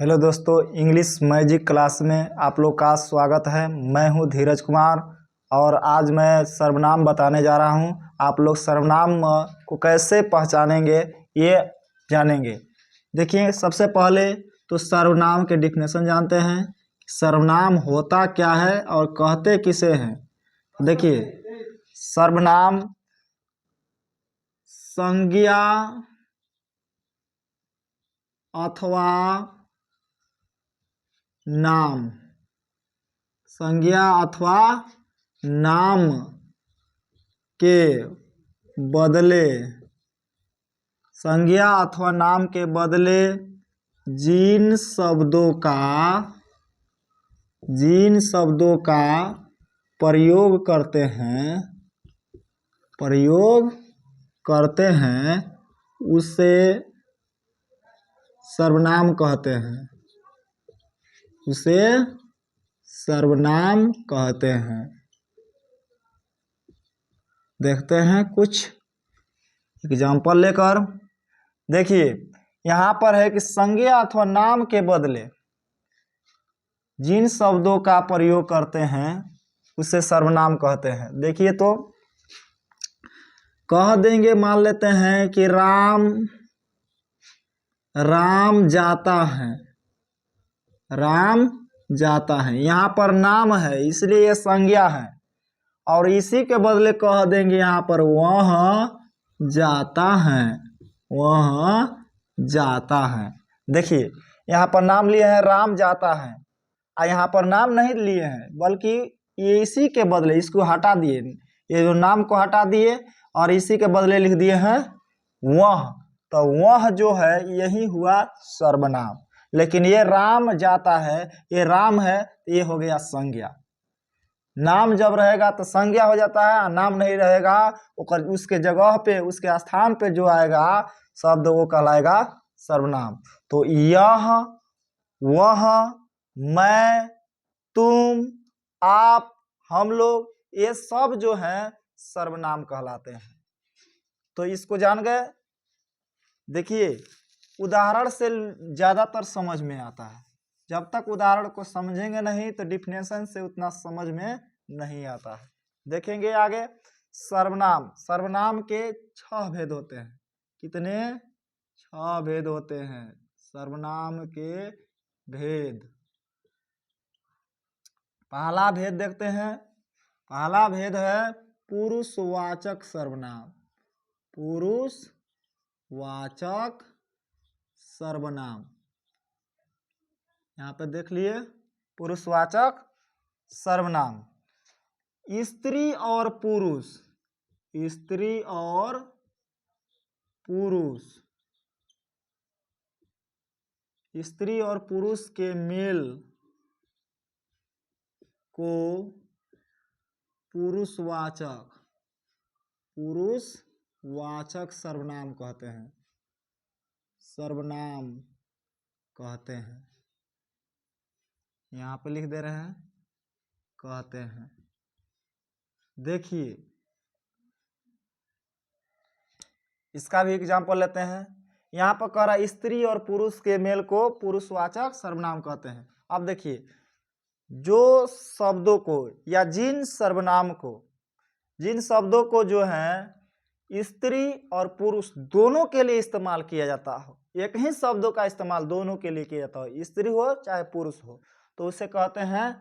Hello दोस्तों, English magic class में आप लोग का स्वागत है। मैं हूं धीरज कुमार और आज मैं सर्वनाम बताने जा रहा हूं। आप लोग सर्वनाम को कैसे पहचानेंगे ये जानेंगे। देखिए, सबसे पहले तो सर्वनाम के डिफिनेशन जानते हैं। सर्वनाम होता क्या है और कहते किसे हैं। देखिए, सर्वनाम संज्ञा अथवा नाम, संज्ञा अथवा नाम के बदले, संज्ञा अथवा नाम के बदले जिन शब्दों का प्रयोग करते हैं उसे सर्वनाम कहते हैं। देखते हैं कुछ एग्जाम्पल लेकर। देखिए, यहाँ पर है कि संज्ञा अथवा नाम के बदले जिन शब्दों का प्रयोग करते हैं उसे सर्वनाम कहते हैं। देखिए, तो कह देंगे, मान लेते हैं कि राम जाता है। यहाँ पर नाम है इसलिए यह संज्ञा है, और इसी के बदले कह देंगे यहाँ पर वह जाता है। देखिए, यहाँ पर नाम लिए हैं राम जाता है, और यहाँ पर नाम नहीं लिए हैं बल्कि ये इसी के बदले इसको हटा दिए, ये जो नाम को हटा दिए और इसी के बदले लिख दिए हैं वह। तो वह जो है यही हुआ सर्वनाम। लेकिन ये राम जाता है, ये राम है, ये हो गया संज्ञा। नाम जब रहेगा तो संज्ञा हो जाता है, नाम नहीं रहेगा उसके जगह पे, उसके स्थान पे जो आएगा शब्द वो कहलाएगा सर्वनाम। तो यह, वह, मैं, तुम, आप, हम लोग, ये सब जो है सर्वनाम कहलाते हैं। तो इसको जान गए। देखिए, उदाहरण से ज्यादातर समझ में आता है। जब तक उदाहरण को समझेंगे नहीं तो डिफिनेशन से उतना समझ में नहीं आता है। देखेंगे आगे। सर्वनाम के 6 भेद होते हैं। कितने? 6 भेद होते हैं सर्वनाम के भेद। पहला भेद देखते हैं। पहला भेद है पुरुषवाचक सर्वनाम। पुरुषवाचक सर्वनाम, यहाँ पे देख लिए। पुरुषवाचक सर्वनाम स्त्री और पुरुष, स्त्री और पुरुष के मेल को पुरुषवाचक सर्वनाम कहते हैं। यहाँ पे लिख दे रहे हैं कहते हैं। देखिए, इसका भी एग्जाम्पल लेते हैं। यहाँ पर कह रहा है स्त्री और पुरुष के मेल को पुरुषवाचक सर्वनाम कहते हैं। अब देखिए, जो शब्दों को या जिन शब्दों को जो है स्त्री और पुरुष दोनों के लिए इस्तेमाल किया जाता हो, एक ही शब्दों का इस्तेमाल दोनों के लिए किया जाता हो, स्त्री हो चाहे पुरुष हो, तो उसे कहते हैं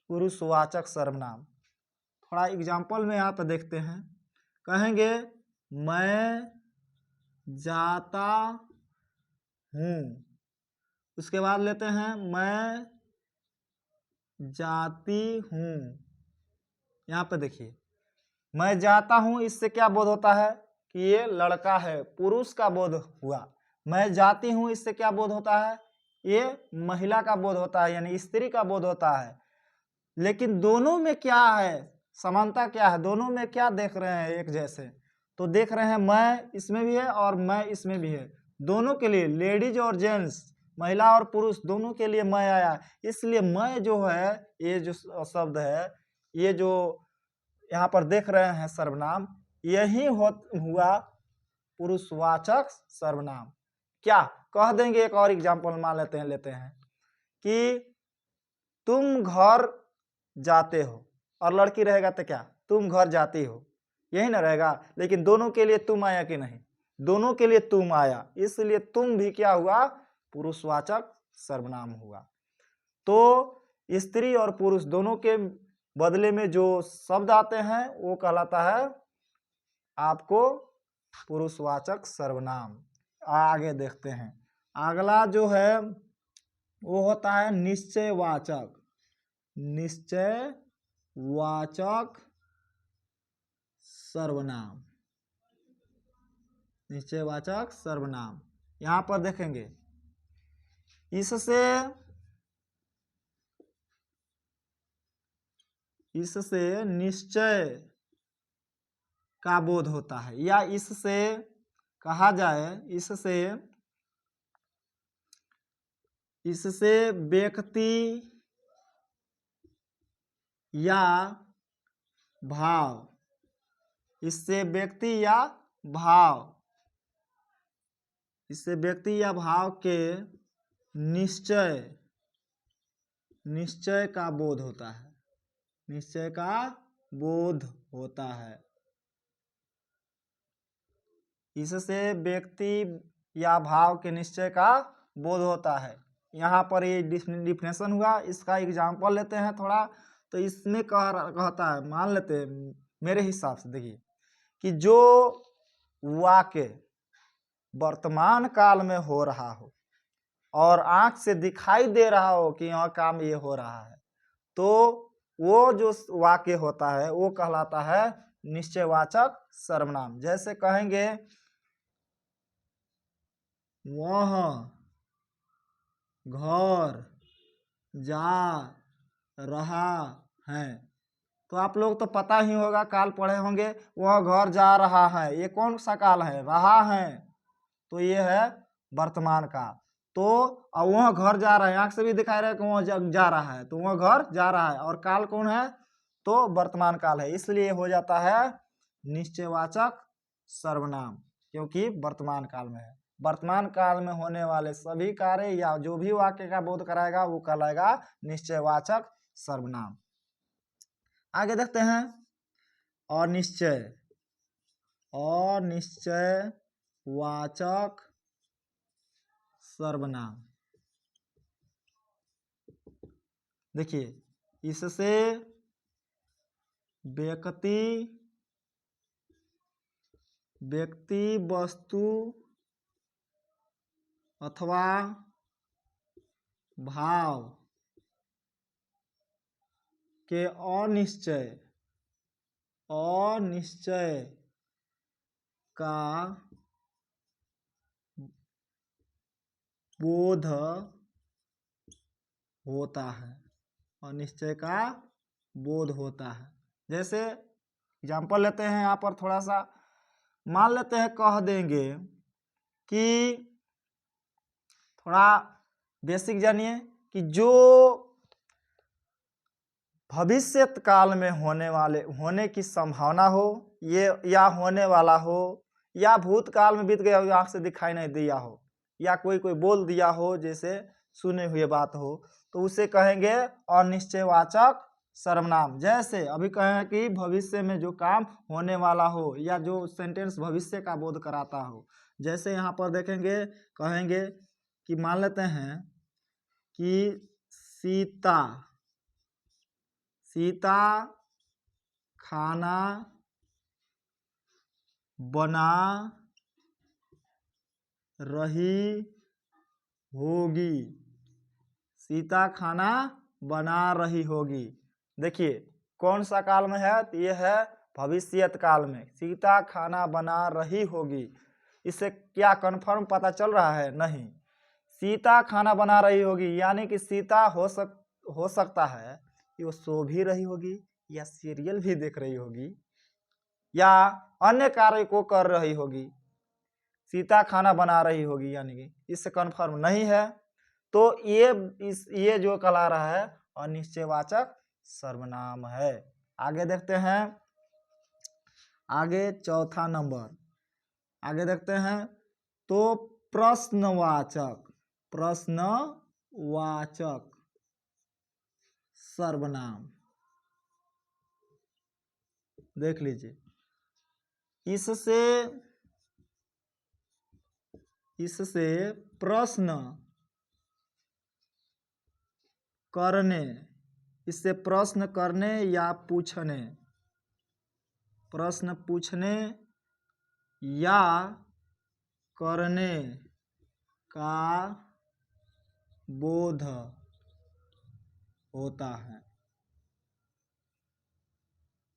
पुरुषवाचक सर्वनाम। थोड़ा एग्जाम्पल में यहाँ पर देखते हैं। कहेंगे मैं जाता हूँ, उसके बाद लेते हैं मैं जाती हूँ। यहाँ पे देखिए, मैं जाता हूँ, इससे क्या बोध होता है कि ये लड़का है, पुरुष का बोध हुआ। मैं जाती हूँ, इससे क्या बोध होता है, ये महिला का बोध होता है, यानी स्त्री का बोध होता है। लेकिन दोनों में क्या है, समानता क्या है, दोनों में क्या देख रहे हैं एक जैसे? तो देख रहे हैं मैं इसमें भी है और मैं इसमें भी है। दोनों के लिए, लेडीज और जेंट्स, महिला और पुरुष दोनों के लिए मैं आया। इसलिए मैं जो है, ये जो शब्द है, ये जो यहाँ पर देख रहे हैं सर्वनाम, यही हुआ पुरुषवाचक सर्वनाम। क्या? कह देंगे। एक और एग्जाम्पल मान लेते हैं कि तुम घर जाते हो, और लड़की रहेगा तो क्या, तुम घर जाती हो, यही ना रहेगा। लेकिन दोनों के लिए तुम आया कि नहीं, दोनों के लिए तुम आया, इसलिए तुम भी क्या हुआ, पुरुषवाचक सर्वनाम हुआ। तो स्त्री और पुरुष दोनों के बदले में जो शब्द आते हैं वो कहलाता है आपको पुरुषवाचक सर्वनाम। आगे देखते हैं, अगला जो है वो होता है निश्चयवाचक। निश्चयवाचक सर्वनाम। निश्चयवाचक सर्वनाम यहां पर देखेंगे, इससे निश्चय का बोध होता है, या इससे कहा जाए, इससे व्यक्ति या भाव, इससे व्यक्ति या भाव, इससे व्यक्ति या भाव के निश्चय का बोध होता है। निश्चय का बोध होता है। इससे व्यक्ति या भाव के निश्चय का बोध होता है। यहाँ पर ये डिफिनेशन हुआ, इसका एग्जाम्पल लेते हैं थोड़ा। तो इसमें कहता है, मान लेते हैं मेरे हिसाब से, देखिए कि जो वाक्य वर्तमान काल में हो रहा हो और आंख से दिखाई दे रहा हो कि यहाँ काम ये हो रहा है, तो वो जो वाक्य होता है वो कहलाता है निश्चयवाचक सर्वनाम। जैसे कहेंगे वह घर जा रहा है, तो आप लोग तो पता ही होगा, काल पढ़े होंगे, वह घर जा रहा है, ये कौन सा काल है, रहा है, तो ये है वर्तमान काल। तो अब वह घर जा रहा है, आंख से भी दिखाई रहा है कि वह जा रहा है, तो वह घर जा रहा है, और काल कौन है, तो वर्तमान काल है, इसलिए हो जाता है निश्चयवाचक सर्वनाम, क्योंकि वर्तमान काल में है। वर्तमान काल में होने वाले सभी कार्य या जो भी वाक्य का बोध कराएगा वो कहलाएगा निश्चयवाचक सर्वनाम। आगे देखते हैं अनिश्चय। अनिश्चयवाचक सर्वनाम। देखिए, इससे व्यक्ति वस्तु अथवा भाव के अनिश्चय का बोध होता है। अनिश्चय का बोध होता है। जैसे एग्जाम्पल लेते हैं, यहाँ पर थोड़ा सा मान लेते हैं, कह देंगे कि थोड़ा बेसिक जानिए कि जो भविष्य काल में होने की संभावना हो, ये या होने वाला हो, या भूतकाल में बीत गया हो, आंख से दिखाई नहीं दिया हो, या कोई बोल दिया हो, जैसे सुने हुए बात हो, तो उसे कहेंगे अनिश्चयवाचक सर्वनाम। जैसे अभी कहें कि भविष्य में जो काम होने वाला हो, या जो सेंटेंस भविष्य का बोध कराता हो। जैसे यहाँ पर देखेंगे, कहेंगे कि मान लेते हैं कि सीता खाना बना रही होगी। सीता खाना बना रही होगी। देखिए कौन सा काल में है, तो ये है भविष्यत काल में। सीता खाना बना रही होगी, इससे क्या कंफर्म पता चल रहा है? नहीं। सीता खाना बना रही होगी यानी कि सीता हो सकता है कि वो सो भी रही होगी, या सीरियल भी देख रही होगी, या अन्य कार्य को कर रही होगी। सीता खाना बना रही होगी यानी कि इससे कंफर्म नहीं है, तो ये जो कहला रहा है अनिश्चयवाचक सर्वनाम है। आगे देखते हैं, आगे चौथा नंबर आगे देखते हैं। तो प्रश्नवाचक, प्रश्नवाचक सर्वनाम। देख लीजिए, इससे प्रश्न करने, इससे प्रश्न करने या पूछने, प्रश्न पूछने या करने का बोध होता है।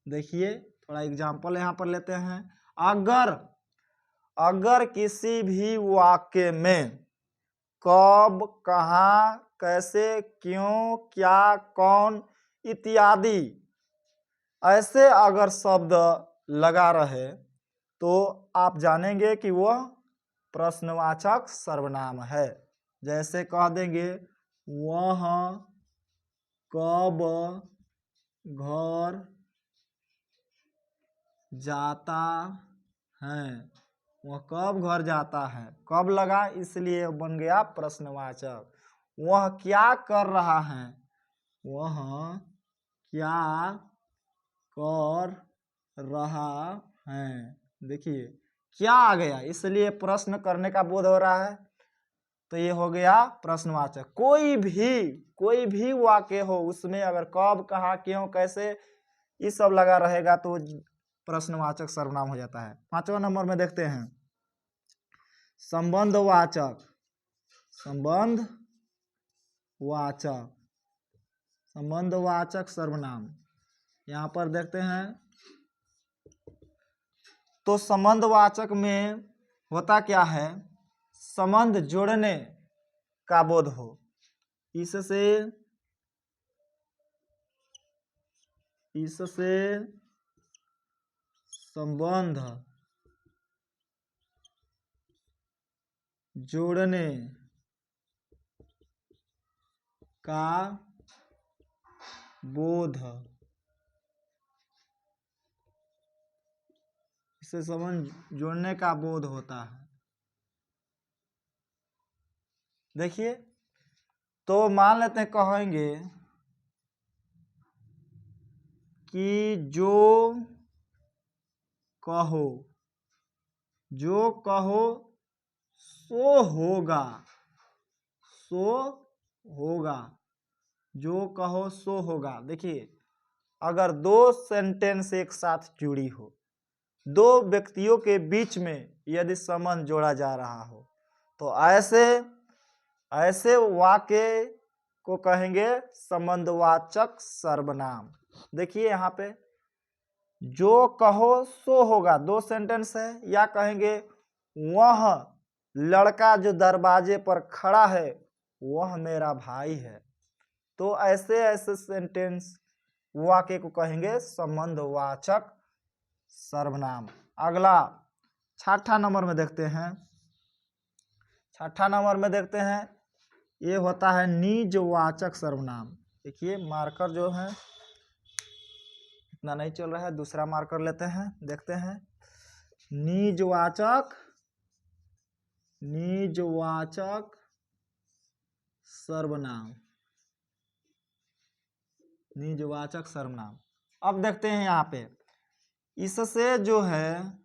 देखिए थोड़ा एग्जाम्पल यहाँ पर लेते हैं। अगर किसी भी वाक्य में कब, कहाँ, कैसे, क्यों, क्या, कौन इत्यादि ऐसे अगर शब्द लगा रहे तो आप जानेंगे कि वह प्रश्नवाचक सर्वनाम है। जैसे कह देंगे वह कब घर जाता है, वह कब घर जाता है, कब लगा इसलिए बन गया प्रश्नवाचक। वह क्या कर रहा है, वह क्या कर रहा है। देखिए क्या आ गया इसलिए प्रश्न करने का बोध हो रहा है, तो ये हो गया प्रश्नवाचक। कोई भी वाक्य हो उसमें अगर कब, कहाँ, क्यों, कैसे ये सब लगा रहेगा तो प्रश्नवाचक सर्वनाम हो जाता है। 5वां नंबर में देखते हैं संबंधवाचक, संबंधवाचक सर्वनाम। यहाँ पर देखते हैं तो संबंधवाचक में होता क्या है, संबंध जोड़ने का बोध हो, इससे संबंध जोड़ने का बोध, इससे संबंध जोड़ने का बोध होता है। देखिए तो मान लेते हैं कहेंगे कि जो कहो सो होगा, जो कहो सो होगा। देखिए अगर दो सेंटेंस एक साथ जुड़ी हो, दो व्यक्तियों के बीच में यदि संबंध जोड़ा जा रहा हो तो ऐसे वाक्य को कहेंगे संबंधवाचक सर्वनाम। देखिए यहाँ पे जो कहो सो होगा, दो सेंटेंस है, या कहेंगे वह लड़का जो दरवाजे पर खड़ा है वह मेरा भाई है। तो ऐसे सेंटेंस वाक्य को कहेंगे संबंधवाचक सर्वनाम। अगला 6ठा नंबर में देखते हैं, 6ठा नंबर में देखते हैं ये होता है निजवाचक सर्वनाम। देखिए मार्कर जो है इतना नहीं चल रहा है, दूसरा मार्कर लेते हैं, देखते हैं निजवाचक सर्वनाम, निजवाचक सर्वनाम। अब देखते हैं यहाँ पे इससे जो है,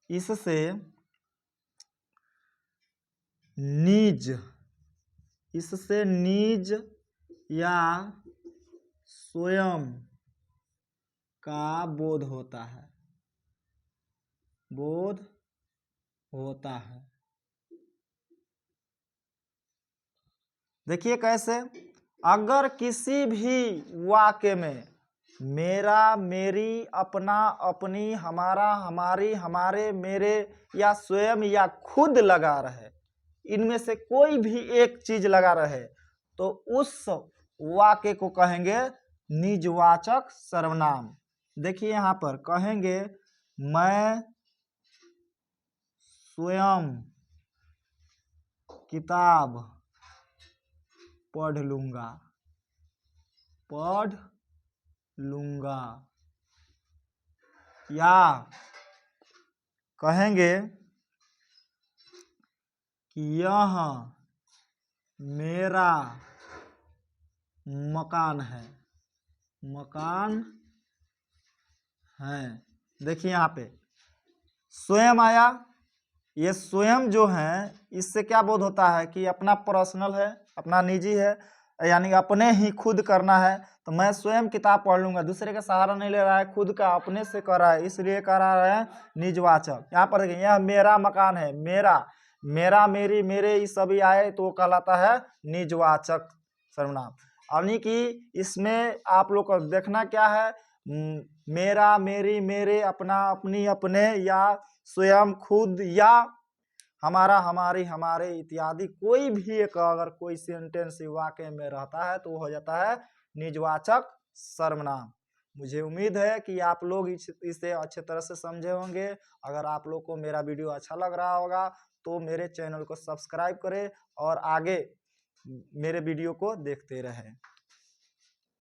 इससे निज या स्वयं का बोध होता है, देखिए कैसे, अगर किसी भी वाक्य में मेरा, मेरी, अपना, अपनी, हमारा, हमारी, हमारे, मेरे या स्वयं या खुद लगा रहे, इनमें से कोई भी एक चीज लगा रहे तो उस वाक्य को कहेंगे निजवाचक सर्वनाम। देखिए यहाँ पर कहेंगे मैं स्वयं किताब पढ़ लूंगा, या कहेंगे कि यह मेरा मकान है, मकान है। देखिए यहाँ पे स्वयं आया, ये स्वयं जो है इससे क्या बोध होता है कि अपना पर्सनल है, अपना निजी है, यानी अपने ही खुद करना है। तो मैं स्वयं किताब पढ़ लूंगा, दूसरे का सहारा नहीं ले रहा है, खुद का अपने से कर रहा है, इसलिए कर रहा है निजवाचक। यहाँ पर देखिए यह मेरा मकान है, मेरा मेरा मेरी मेरे ये सभी आए तो कहलाता है निजवाचक सर्वनाम। यानी कि इसमें आप लोग को देखना क्या है, मेरा मेरी मेरे अपना अपनी अपने या स्वयं खुद या हमारा हमारी हमारे इत्यादि कोई भी एक अगर कोई सेंटेंस वाक्य में रहता है तो वो हो जाता है निजवाचक सर्वनाम। मुझे उम्मीद है कि आप लोग इसे अच्छे तरह से समझे होंगे। अगर आप लोग को मेरा वीडियो अच्छा लग रहा होगा तो मेरे चैनल को सब्सक्राइब करें और आगे मेरे वीडियो को देखते रहें।